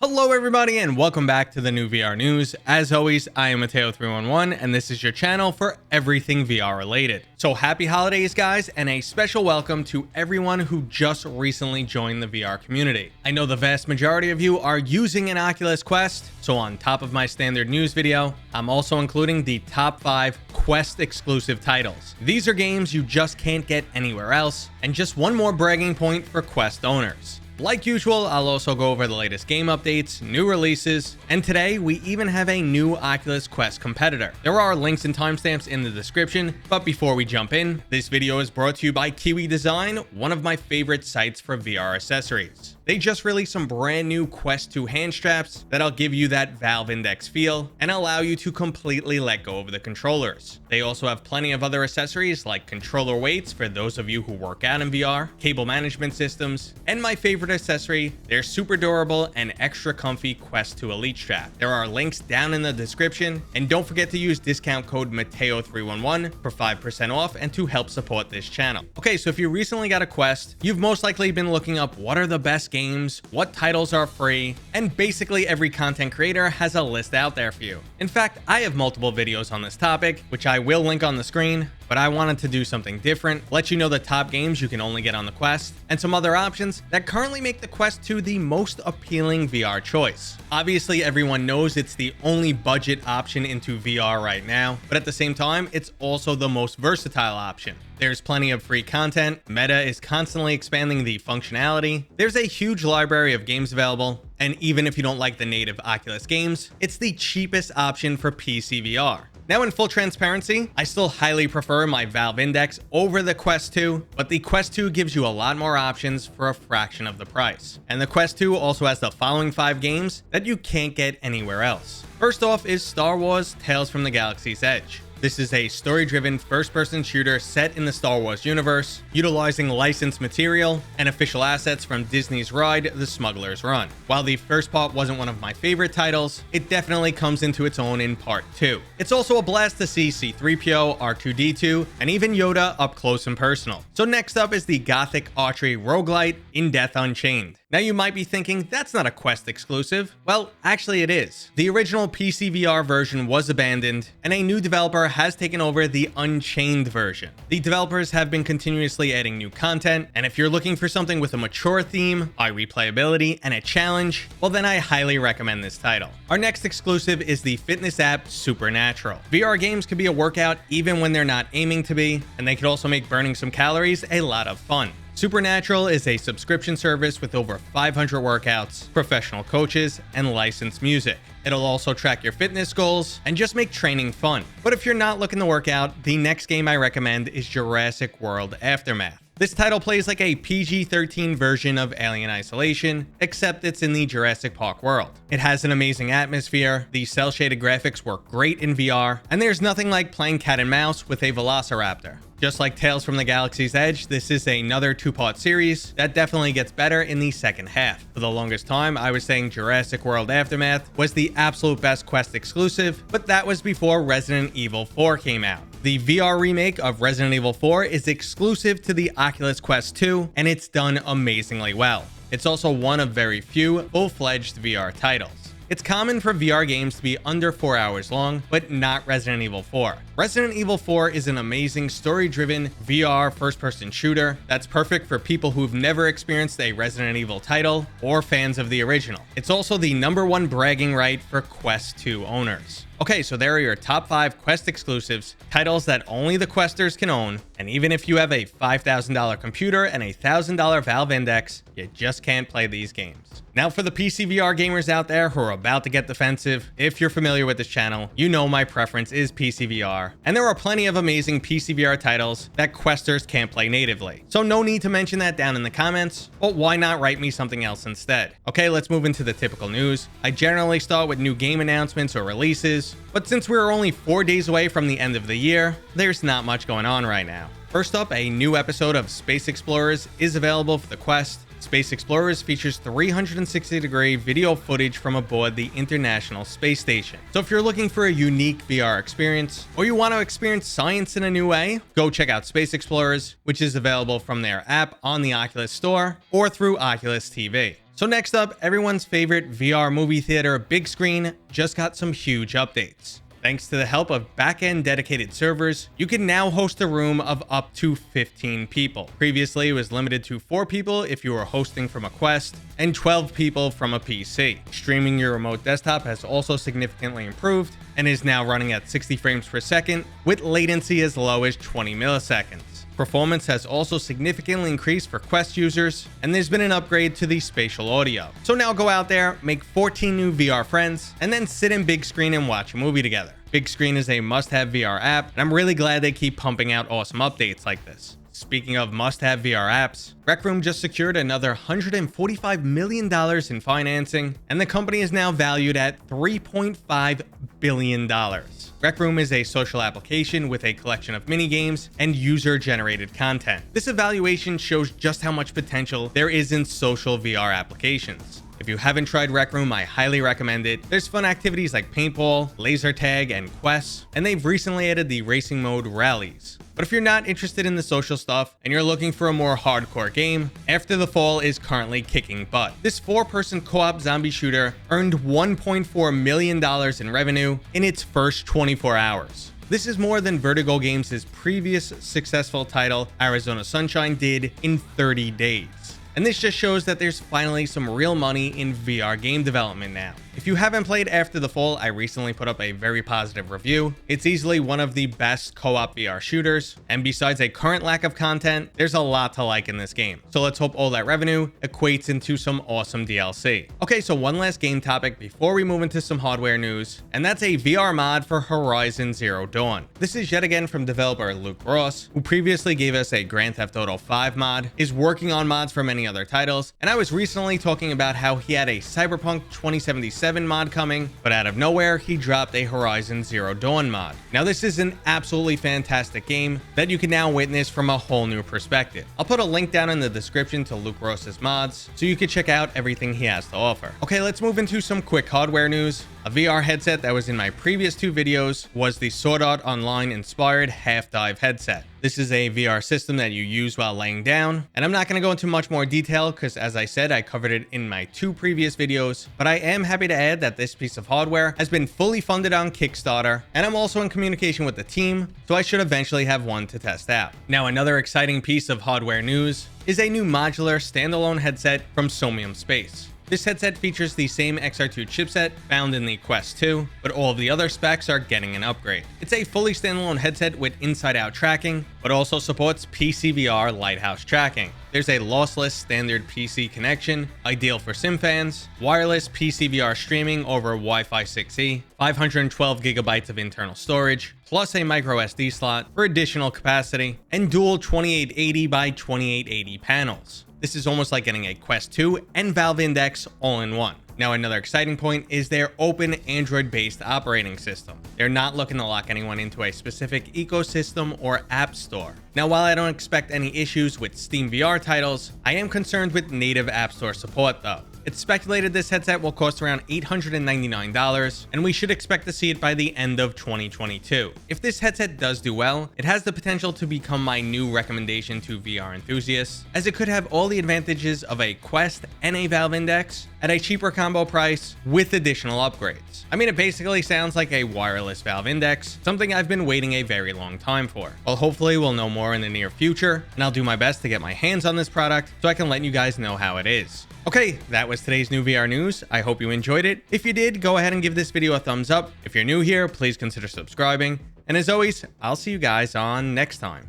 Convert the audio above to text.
Hello everybody and welcome back to the new VR news. As always, I am Mateo311 and this is your channel for everything VR related. So happy holidays guys, and a special welcome to everyone who just recently joined the VR community. I know the vast majority of you are using an Oculus Quest, so on top of my standard news video, I'm also including the top 5 Quest exclusive titles. These are games you just can't get anywhere else, and just one more bragging point for Quest owners. Like usual, I'll also go over the latest game updates, new releases, and today we even have a new Oculus Quest competitor. There are links and timestamps in the description, but before we jump in, this video is brought to you by Kiwi Design, one of my favorite sites for VR accessories. They just released some brand new Quest 2 hand straps that'll give you that Valve Index feel and allow you to completely let go of the controllers. They also have plenty of other accessories like controller weights for those of you who work out in VR, cable management systems, and my favorite accessory, their super durable and extra comfy Quest 2 Elite strap. There are links down in the description, and don't forget to use discount code Mateo311 for 5% off and to help support this channel. Okay, so if you recently got a Quest, you've most likely been looking up what are the best games, what titles are free, and basically every content creator has a list out there for you. In fact, I have multiple videos on this topic, which I will link on the screen, but I wanted to do something different, let you know the top games you can only get on the Quest, and some other options that currently make the Quest 2 the most appealing VR choice. Obviously, everyone knows it's the only budget option into VR right now, but at the same time, it's also the most versatile option. There's plenty of free content, Meta is constantly expanding the functionality, there's a huge library of games available, and even if you don't like the native Oculus games, it's the cheapest option for PC VR. Now, in full transparency, I still highly prefer my Valve Index over the Quest 2, but the Quest 2 gives you a lot more options for a fraction of the price. And the Quest 2 also has the following 5 games that you can't get anywhere else. First off is Star Wars Tales from the Galaxy's Edge. This is a story-driven first-person shooter set in the Star Wars universe, utilizing licensed material and official assets from Disney's ride, The Smuggler's Run. While the first part wasn't one of my favorite titles, it definitely comes into its own in part 2. It's also a blast to see C-3PO, R2-D2, and even Yoda up close and personal. So next up is the gothic archery roguelite In Death Unchained. Now you might be thinking, that's not a Quest exclusive. Well, actually it is. The original PC VR version was abandoned, and a new developer has taken over the Unchained version. The developers have been continuously adding new content, and if you're looking for something with a mature theme, high replayability, and a challenge, well then I highly recommend this title. Our next exclusive is the fitness app Supernatural. VR games can be a workout even when they're not aiming to be, and they could also make burning some calories a lot of fun. Supernatural is a subscription service with over 500 workouts, professional coaches, and licensed music. It'll also track your fitness goals and just make training fun. But if you're not looking to work out, the next game I recommend is Jurassic World Aftermath. This title plays like a PG-13 version of Alien Isolation, except it's in the Jurassic Park world. It has an amazing atmosphere, the cel-shaded graphics work great in VR, and there's nothing like playing cat and mouse with a velociraptor. Just like Tales from the Galaxy's Edge, this is another 2-part series that definitely gets better in the second half. For the longest time, I was saying Jurassic World Aftermath was the absolute best Quest exclusive, but that was before Resident Evil 4 came out. The VR remake of Resident Evil 4 is exclusive to the Oculus Quest 2, and it's done amazingly well. It's also one of very few full-fledged VR titles. It's common for VR games to be under 4 hours long, but not Resident Evil 4. Resident Evil 4 is an amazing story-driven VR first-person shooter that's perfect for people who've never experienced a Resident Evil title or fans of the original. It's also the #1 bragging right for Quest 2 owners. Okay, so there are your top 5 Quest exclusives, titles that only the Questers can own, and even if you have a $5,000 computer and a $1,000 Valve Index, you just can't play these games. Now for the PC VR gamers out there who are about to get defensive, if you're familiar with this channel, you know my preference is PC VR, and there are plenty of amazing PC VR titles that Questers can't play natively. So no need to mention that down in the comments, but why not write me something else instead? Okay, let's move into the typical news. I generally start with new game announcements or releases, but since we're only 4 days away from the end of the year, there's not much going on right now. First up, a new episode of Space Explorers is available for the Quest. Space Explorers features 360-degree video footage from aboard the International Space Station. So if you're looking for a unique VR experience, or you want to experience science in a new way, go check out Space Explorers, which is available from their app on the Oculus Store or through Oculus TV. So next up, everyone's favorite VR movie theater, Big Screen, just got some huge updates. Thanks to the help of back-end dedicated servers, you can now host a room of up to 15 people. Previously, it was limited to 4 people if you were hosting from a Quest, and 12 people from a PC. Streaming your remote desktop has also significantly improved, and is now running at 60 frames per second, with latency as low as 20 milliseconds. Performance has also significantly increased for Quest users, and there's been an upgrade to the spatial audio. So now go out there, make 14 new VR friends, and then sit in Big Screen and watch a movie together. Big Screen is a must-have VR app, and I'm really glad they keep pumping out awesome updates like this. Speaking of must-have VR apps, Rec Room just secured another $145 million in financing, and the company is now valued at $3.5 billion. Rec Room is a social application with a collection of mini-games and user-generated content. This evaluation shows just how much potential there is in social VR applications. If you haven't tried Rec Room, I highly recommend it. There's fun activities like paintball, laser tag, and quests, and they've recently added the racing mode rallies. But if you're not interested in the social stuff and you're looking for a more hardcore game, After the Fall is currently kicking butt. This 4-person co-op zombie shooter earned $1.4 million in revenue in its first 24 hours. This is more than Vertigo Games' previous successful title, Arizona Sunshine, did in 30 days. And this just shows that there's finally some real money in VR game development now. If you haven't played After the Fall, I recently put up a very positive review. It's easily one of the best co-op VR shooters, and besides a current lack of content, there's a lot to like in this game. So let's hope all that revenue equates into some awesome DLC. Okay, so one last game topic before we move into some hardware news, and that's a VR mod for Horizon Zero Dawn. This is yet again from developer Luke Ross, who previously gave us a Grand Theft Auto 5 mod, is working on mods for many other titles, and I was recently talking about how he had a Cyberpunk 2077 mod coming, but out of nowhere he dropped a Horizon Zero Dawn mod. Now this is an absolutely fantastic game that you can now witness from a whole new perspective. I'll put a link down in the description to Luke Ross's mods so you can check out everything he has to offer. Okay, let's move into some quick hardware news. A VR headset that was in my previous 2 videos was the Sword Art Online inspired Half Dive headset. This is a VR system that you use while laying down, and I'm not going to go into much more detail because, as I said, I covered it in my 2 previous videos, but I am happy to add that this piece of hardware has been fully funded on Kickstarter, and I'm also in communication with the team, so I should eventually have one to test out. Now, another exciting piece of hardware news is a new modular standalone headset from Somnium Space. This headset features the same XR2 chipset found in the Quest 2, but all of the other specs are getting an upgrade. It's a fully standalone headset with inside-out tracking, but also supports PCVR Lighthouse tracking. There's a lossless standard PC connection, ideal for sim fans, wireless PCVR streaming over Wi-Fi 6E, 512 gigabytes of internal storage, plus a micro SD slot for additional capacity, and dual 2880 by 2880 panels. This is almost like getting a Quest 2 and Valve Index all in one. Now, another exciting point is their open Android-based operating system. They're not looking to lock anyone into a specific ecosystem or app store. Now, while I don't expect any issues with Steam VR titles, I am concerned with native App Store support though. It's speculated this headset will cost around $899, and we should expect to see it by the end of 2022. If this headset does do well, it has the potential to become my new recommendation to VR enthusiasts, as it could have all the advantages of a Quest and a Valve Index at a cheaper combo price with additional upgrades. I mean, it basically sounds like a wireless Valve Index, something I've been waiting a very long time for. Well, hopefully we'll know more in the near future, and I'll do my best to get my hands on this product so I can let you guys know how it is. Okay, that was today's new VR news. I hope you enjoyed it. If you did, go ahead and give this video a thumbs up. If you're new here, please consider subscribing. And as always, I'll see you guys on next time.